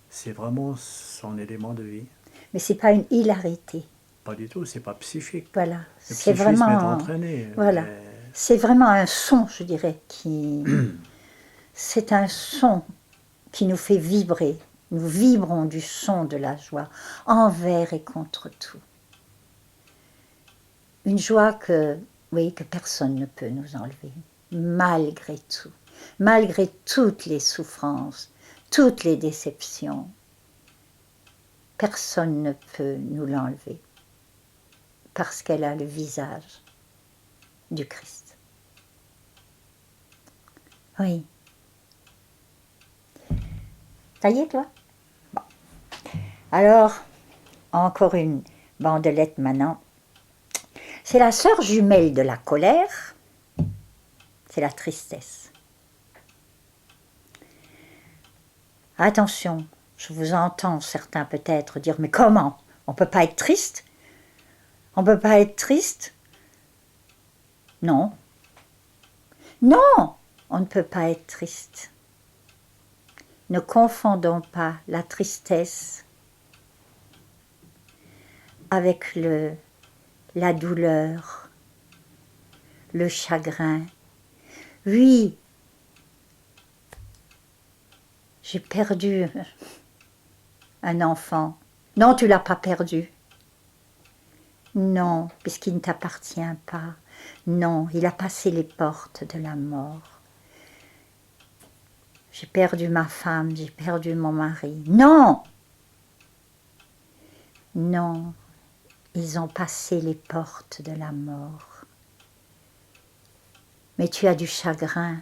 C'est vraiment son élément de vie. Mais c'est pas une hilarité. Pas du tout, c'est pas psychique. Voilà. Le C'est psychisme est vraiment. entraîné. Voilà. Mais C'est vraiment un son, je dirais, qui. C'est un son qui nous fait vibrer. Nous vibrons du son de la joie, envers et contre tout. Une joie que, oui, que personne ne peut nous enlever, malgré tout, malgré toutes les souffrances, toutes les déceptions. Personne ne peut nous l'enlever, parce qu'elle a le visage du Christ. Oui. Ça y est, toi? Bon. Alors, encore une bandelette maintenant. C'est la sœur jumelle de la colère, c'est la tristesse. Attention, je vous entends certains peut-être dire, mais comment? On ne peut pas être triste? On ne peut pas être triste? Non. Non, on ne peut pas être triste. Ne confondons pas la tristesse avec la douleur, le chagrin. Oui, j'ai perdu un enfant. Non, tu ne l'as pas perdu. Non, puisqu'il ne t'appartient pas. Non, il a passé les portes de la mort. J'ai perdu ma femme, j'ai perdu mon mari. Non! Non, ils ont passé les portes de la mort. Mais tu as du chagrin.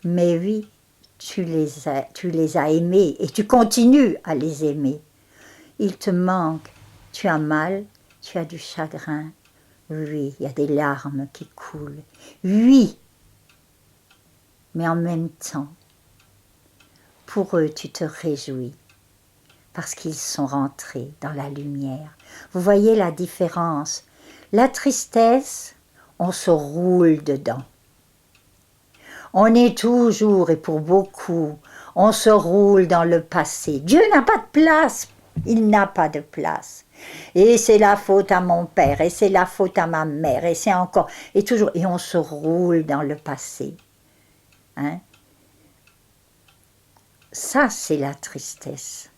Mais oui, tu les as aimés et tu continues à les aimer. Il te manque, tu as mal, tu as du chagrin. Oui, il y a des larmes qui coulent. Oui, mais en même temps, pour eux, tu te réjouis parce qu'ils sont rentrés dans la lumière. Vous voyez la différence? La tristesse, on se roule dedans. On est toujours, et pour beaucoup, on se roule dans le passé. Dieu n'a pas de place, il n'a pas de place. Et c'est la faute à mon père, et c'est la faute à ma mère, et c'est encore, et toujours, et on se roule dans le passé. Hein? Ça, c'est la tristesse.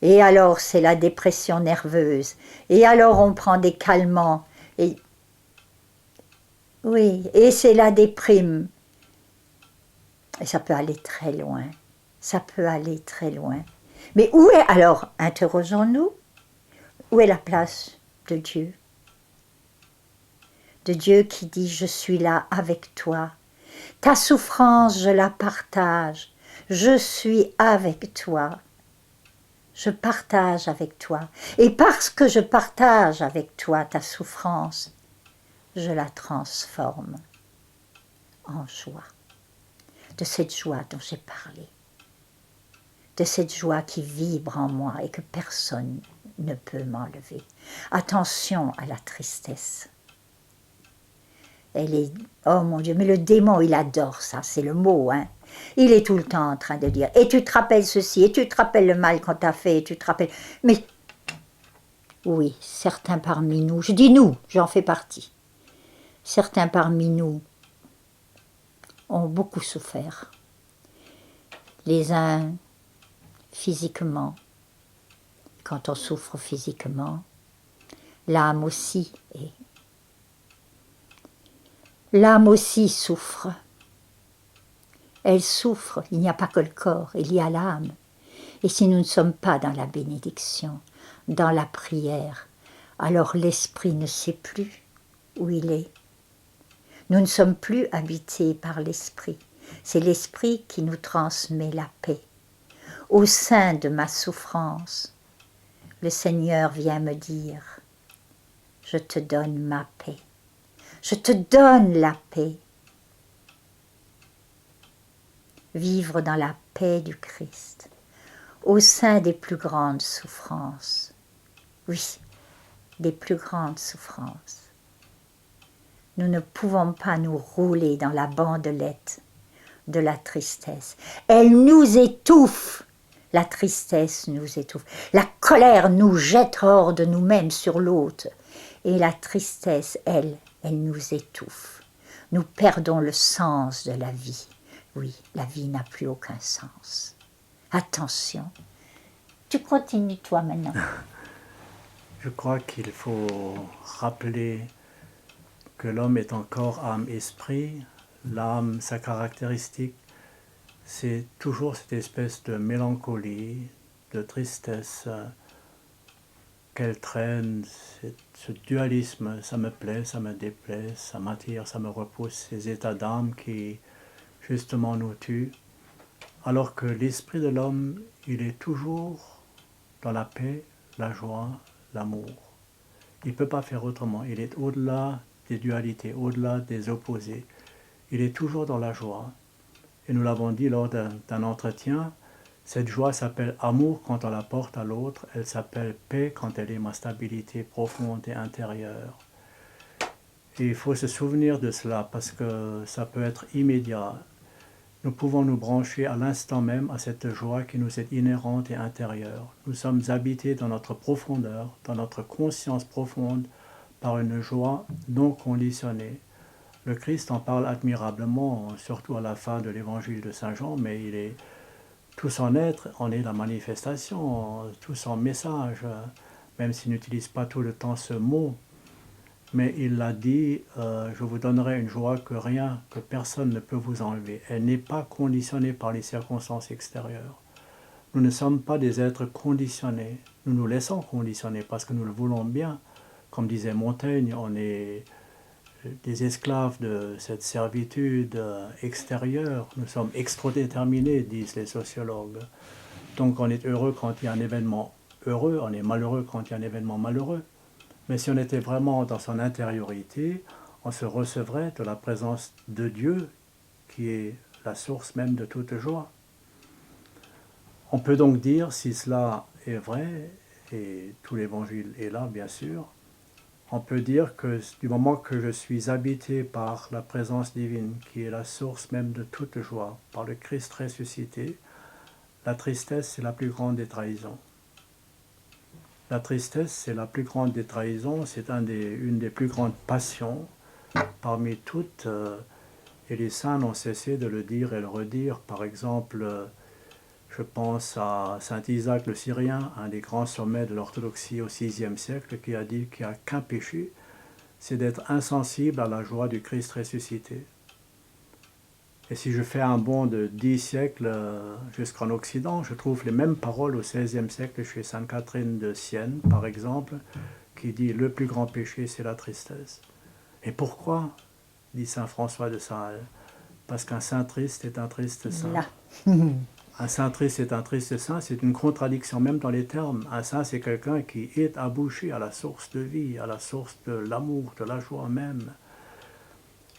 Et alors, c'est la dépression nerveuse. Et alors, on prend des calmants. Et oui, et c'est la déprime. Et ça peut aller très loin. Ça peut aller très loin. Mais où est, alors, interrogeons-nous, où est la place de Dieu? de Dieu qui dit « Je suis là avec toi ». Ta souffrance, je la partage. Je suis avec toi. Je partage avec toi. Et parce que je partage avec toi ta souffrance, je la transforme en joie. De cette joie dont j'ai parlé. De cette joie qui vibre en moi et que personne ne peut m'enlever. Attention à la tristesse. Elle est, oh mon Dieu, mais le démon, il adore ça, c'est le mot, hein. Il est tout le temps en train de dire, et tu te rappelles ceci, et tu te rappelles le mal qu'on t'a fait, et tu te rappelles... Mais, oui, certains parmi nous, je dis nous, j'en fais partie, certains parmi nous ont beaucoup souffert. Les uns physiquement, quand on souffre physiquement, l'âme aussi est. L'âme aussi souffre. Elle souffre, il n'y a pas que le corps, il y a l'âme. Et si nous ne sommes pas dans la bénédiction, dans la prière, alors l'esprit ne sait plus où il est. Nous ne sommes plus habités par l'esprit. C'est l'esprit qui nous transmet la paix. Au sein de ma souffrance, le Seigneur vient me dire « Je te donne ma paix. Je te donne la paix. » Vivre dans la paix du Christ, au sein des plus grandes souffrances. Oui, des plus grandes souffrances. Nous ne pouvons pas nous rouler dans la bandelette de la tristesse. Elle nous étouffe. La tristesse nous étouffe. La colère nous jette hors de nous-mêmes sur l'autre. Et la tristesse, elle nous étouffe. Nous perdons le sens de la vie. Oui, la vie n'a plus aucun sens. Attention. Tu continues toi maintenant. Je crois qu'il faut rappeler que l'homme est encore âme-esprit. L'âme, sa caractéristique, c'est toujours cette espèce de mélancolie, de tristesse qu'elle traîne, ce dualisme, ça me plaît, ça me déplaît, ça m'attire, ça me repousse, ces états d'âme qui justement nous tuent, alors que l'esprit de l'homme, il est toujours dans la paix, la joie, l'amour. Il ne peut pas faire autrement, il est au-delà des dualités, au-delà des opposés. Il est toujours dans la joie. Et nous l'avons dit lors d'un entretien, cette joie s'appelle amour quand on la porte à l'autre, elle s'appelle paix quand elle est ma stabilité profonde et intérieure. Et il faut se souvenir de cela parce que ça peut être immédiat. Nous pouvons nous brancher à l'instant même à cette joie qui nous est inhérente et intérieure. Nous sommes habités dans notre profondeur, dans notre conscience profonde, par une joie non conditionnée. Le Christ en parle admirablement, surtout à la fin de l'évangile de Saint Jean, mais il est tout son être en est la manifestation, tout son message, même s'il n'utilise pas tout le temps ce mot. Mais il l'a dit, je vous donnerai une joie que rien, que personne ne peut vous enlever. Elle n'est pas conditionnée par les circonstances extérieures. Nous ne sommes pas des êtres conditionnés. Nous nous laissons conditionner parce que nous le voulons bien. Comme disait Montaigne, on est des esclaves de cette servitude extérieure. Nous sommes extradéterminés, disent les sociologues. Donc on est heureux quand il y a un événement heureux, on est malheureux quand il y a un événement malheureux. Mais si on était vraiment dans son intériorité, on se recevrait de la présence de Dieu, qui est la source même de toute joie. On peut donc dire, si cela est vrai, et tout l'évangile est là bien sûr, on peut dire que du moment que je suis habité par la présence divine, qui est la source même de toute joie, par le Christ ressuscité, la tristesse c'est la plus grande des trahisons. La tristesse c'est la plus grande des trahisons, c'est une des plus grandes passions parmi toutes, et les saints n'ont cessé de le dire et le redire. Par exemple, je pense à saint Isaac le Syrien, un des grands sommets de l'orthodoxie au VIe siècle, qui a dit qu'il n'y a qu'un péché, c'est d'être insensible à la joie du Christ ressuscité. Et si je fais un bond de 10 siècles jusqu'en Occident, je trouve les mêmes paroles au XVIe siècle chez sainte Catherine de Sienne, par exemple, qui dit « le plus grand péché, c'est la tristesse ». Et pourquoi, dit saint François de Sales? Parce qu'un saint triste est un triste saint. Là. Un saint triste est un triste saint, c'est une contradiction même dans les termes. Un saint, c'est quelqu'un qui est abouché à la source de vie, à la source de l'amour, de la joie même.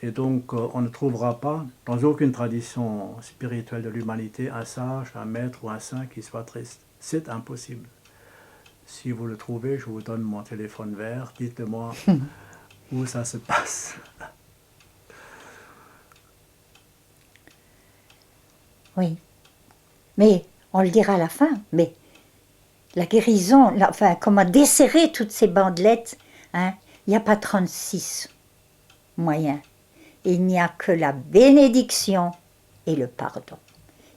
Et donc, on ne trouvera pas, dans aucune tradition spirituelle de l'humanité, un sage, un maître ou un saint qui soit triste. C'est impossible. Si vous le trouvez, je vous donne mon téléphone vert, dites-moi où ça se passe. Oui. Mais, on le dira à la fin, mais la guérison, enfin, comment desserrer toutes ces bandelettes, hein, il n'y a pas 36 moyens. Il n'y a que la bénédiction et le pardon.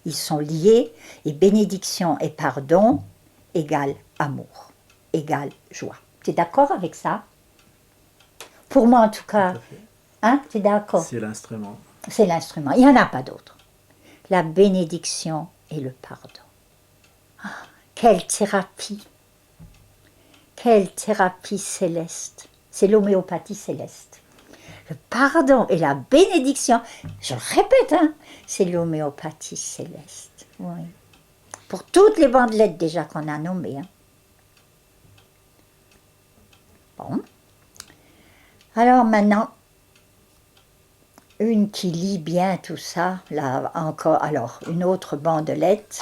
Ils sont liés, et bénédiction et pardon égale amour, égale joie. Tu es d'accord avec ça? Pour moi, en tout cas, hein, tu es d'accord? C'est l'instrument. C'est l'instrument, il n'y en a pas d'autre. La bénédiction et le pardon. Ah, quelle thérapie! Quelle thérapie céleste! C'est l'homéopathie céleste. Le pardon et la bénédiction, je le répète, hein, c'est l'homéopathie céleste. Oui. Pour toutes les bandelettes déjà qu'on a nommées. Hein. Bon. Alors maintenant, une qui lit bien tout ça, là encore, alors une autre bandelette.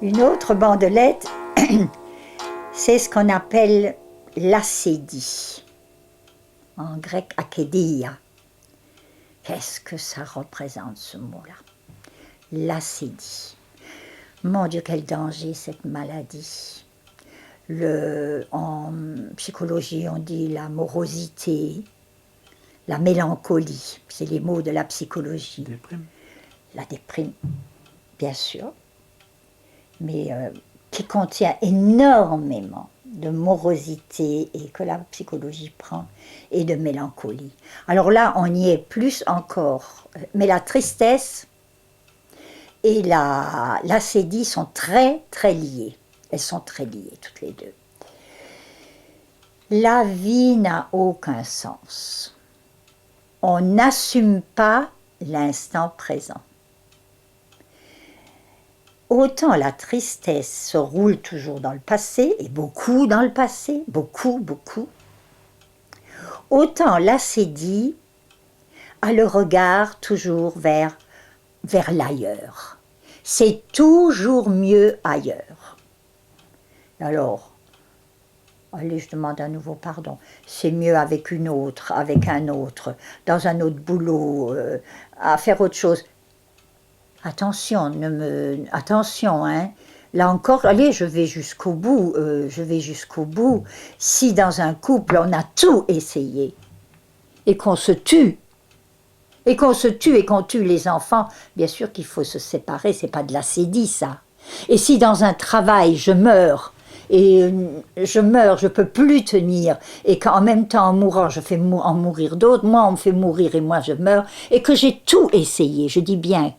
Une autre bandelette, c'est ce qu'on appelle l'acédie. En grec, akédia. Qu'est-ce que ça représente ce mot-là? L'acédie. Mon Dieu, quel danger cette maladie. En psychologie, on dit la morosité, la mélancolie. C'est les mots de la psychologie. Déprime. La déprime, bien sûr, mais qui contient énormément de morosité et que la psychologie prend, et de mélancolie. Alors là, on y est plus encore. Mais la tristesse et l'acédie sont très, très liées. Elles sont très liées, toutes les deux. La vie n'a aucun sens. On n'assume pas l'instant présent. Autant la tristesse se roule toujours dans le passé, et beaucoup dans le passé, beaucoup, beaucoup. Autant l'acédie a le regard toujours vers l'ailleurs. C'est toujours mieux ailleurs. Alors, allez, je demande un nouveau pardon. C'est mieux avec une autre, avec un autre, dans un autre boulot, à faire autre chose. Attention, attention, hein. Là encore, allez, je vais jusqu'au bout, Si dans un couple, on a tout essayé, et qu'on se tue, et qu'on tue les enfants, bien sûr qu'il faut se séparer, c'est pas de l'acédie, ça. Et si dans un travail, je meurs, je peux plus tenir, et qu'en même temps, en mourant, je fais en mourir d'autres, moi, on me fait mourir et moi, je meurs, et que j'ai tout essayé, je dis bien,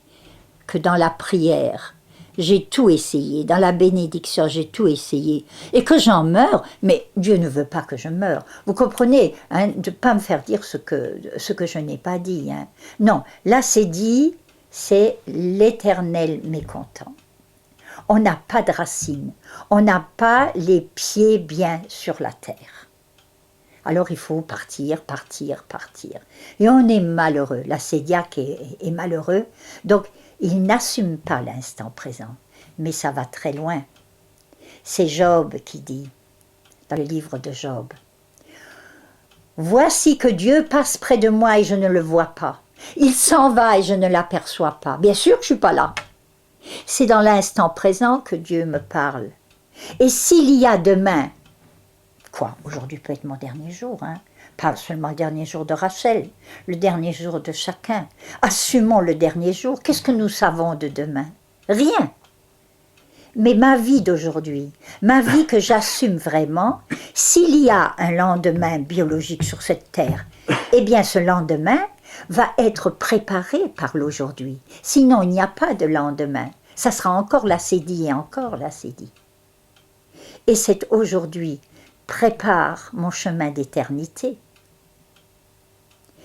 que dans la prière, j'ai tout essayé, dans la bénédiction, j'ai tout essayé, et que j'en meurs, mais Dieu ne veut pas que je meure. Vous comprenez, hein, de ne pas me faire dire ce que je n'ai pas dit. Hein. Non, l'acédie, c'est l'éternel mécontent. On n'a pas de racines, on n'a pas les pieds bien sur la terre. Alors il faut partir. Et on est malheureux, l'acédiaque est malheureux, donc il n'assume pas l'instant présent, mais ça va très loin. C'est Job qui dit, dans le livre de Job, « Voici que Dieu passe près de moi et je ne le vois pas. Il s'en va et je ne l'aperçois pas. » Bien sûr que je ne suis pas là. C'est dans l'instant présent que Dieu me parle. Et s'il y a demain, quoi, aujourd'hui peut être mon dernier jour, hein, pas seulement le dernier jour de Rachel, le dernier jour de chacun. Assumons le dernier jour. Qu'est-ce que nous savons de demain? Rien. Mais ma vie d'aujourd'hui, ma vie que j'assume vraiment, s'il y a un lendemain biologique sur cette terre, eh bien ce lendemain va être préparé par l'aujourd'hui. Sinon, il n'y a pas de lendemain. Ça sera encore l'acédie et encore l'acédie. Et c'est aujourd'hui prépare mon chemin d'éternité.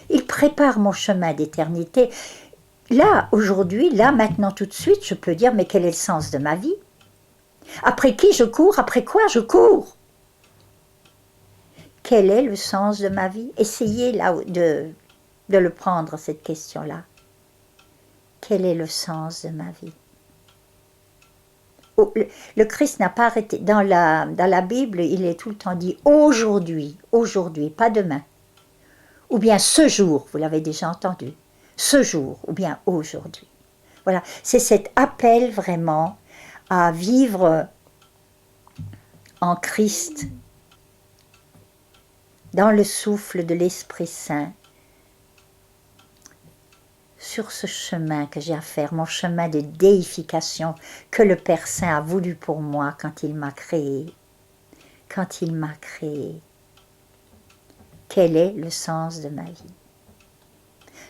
Il prépare mon chemin d'éternité. Là, aujourd'hui, là, maintenant, tout de suite, je peux dire, mais quel est le sens de ma vie? Après qui je cours? Après quoi je cours? Quel est le sens de ma vie? Essayez là de le prendre, cette question-là. Quel est le sens de ma vie? Oh, le Christ n'a pas arrêté. Dans la Bible, il est tout le temps dit aujourd'hui, aujourd'hui, pas demain. Ou bien ce jour, vous l'avez déjà entendu. Ce jour, ou bien aujourd'hui. Voilà, c'est cet appel vraiment à vivre en Christ, dans le souffle de l'Esprit Saint, sur ce chemin que j'ai à faire, mon chemin de déification que le Père Saint a voulu pour moi quand il m'a créé. Quand il m'a créé. Quel est le sens de ma vie?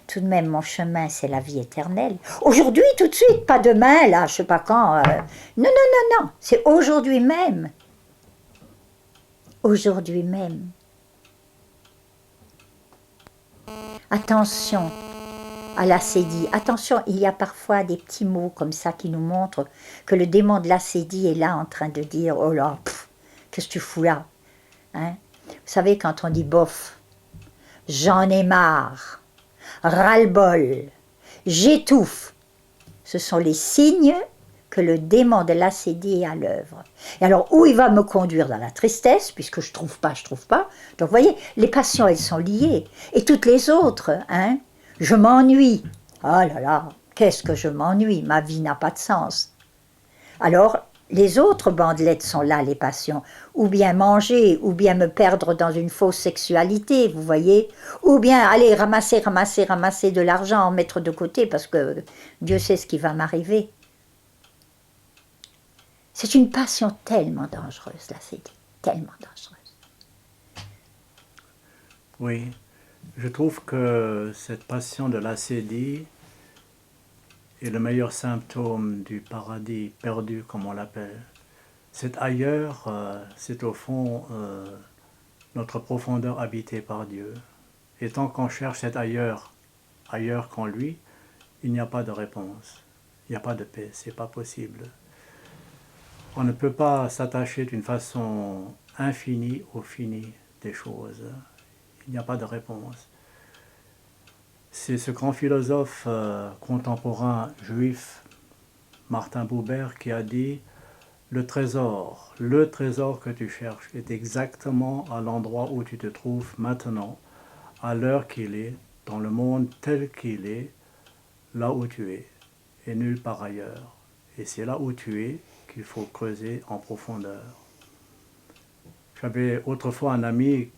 Tout de même, mon chemin, c'est la vie éternelle. Aujourd'hui, tout de suite, pas demain, là, je sais pas quand. Non, non, non, non, c'est aujourd'hui même. Aujourd'hui même. Attention à l'acédie. Attention, il y a parfois des petits mots comme ça qui nous montrent que le démon de l'acédie est là en train de dire « Oh là, qu'est-ce que tu fous là hein ?» Vous savez, quand on dit « bof »,« j'en ai marre »,« ras-le-bol »,« j'étouffe », ce sont les signes que le démon de l'acédie est à l'œuvre. Et alors, où il va me conduire? Dans la tristesse, puisque je trouve pas. Donc, vous voyez, les passions, elles sont liées. Et toutes les autres, hein. Je m'ennuie. Oh là là, qu'est-ce que je m'ennuie, ma vie n'a pas de sens. Alors, les autres bandelettes sont là, les passions. Ou bien manger, ou bien me perdre dans une fausse sexualité, vous voyez. Ou bien aller ramasser de l'argent, en mettre de côté, parce que Dieu sait ce qui va m'arriver. C'est une passion tellement dangereuse, l'acédie, tellement dangereuse. Oui, je trouve que cette passion de l'acédie est le meilleur symptôme du paradis perdu, comme on l'appelle. Cet ailleurs, c'est au fond notre profondeur habitée par Dieu. Et tant qu'on cherche cet ailleurs qu'en lui, il n'y a pas de réponse, il n'y a pas de paix, c'est pas possible. On ne peut pas s'attacher d'une façon infinie au fini des choses. Il n'y a pas de réponse. C'est ce grand philosophe contemporain juif, Martin Buber, qui a dit « le trésor que tu cherches est exactement à l'endroit où tu te trouves maintenant, à l'heure qu'il est, dans le monde tel qu'il est, là où tu es, et nulle part ailleurs. Et c'est là où tu es qu'il faut creuser en profondeur. » J'avais autrefois un ami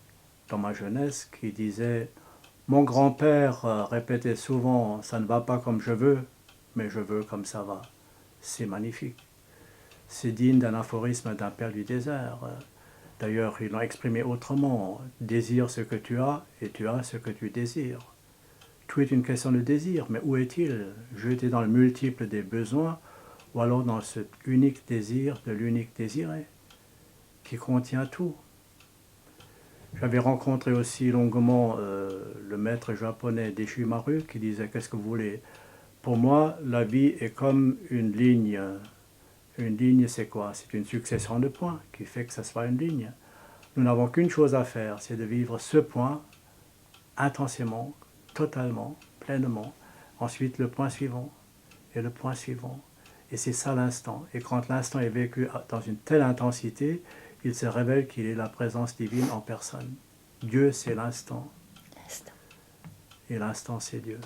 dans ma jeunesse qui disait « Mon grand-père répétait souvent « ça ne va pas comme je veux, mais je veux comme ça va ». C'est magnifique. C'est digne d'un aphorisme d'un père du désert. D'ailleurs, ils l'ont exprimé autrement. « Désire ce que tu as et tu as ce que tu désires ». Tout est une question de désir, mais où est-il? Jeté dans le multiple des besoins ou alors dans cet unique désir de l'unique désiré qui contient tout. J'avais rencontré aussi longuement le maître japonais Deshimaru qui disait « Qu'est-ce que vous voulez ?» Pour moi, la vie est comme une ligne. Une ligne, c'est quoi? C'est une succession de points qui fait que ça soit une ligne. Nous n'avons qu'une chose à faire, c'est de vivre ce point intensément, totalement, pleinement. Ensuite, le point suivant et le point suivant. Et c'est ça l'instant. Et quand l'instant est vécu dans une telle intensité, il se révèle qu'il est la présence divine en personne. Dieu, c'est l'instant. Et l'instant, c'est Dieu.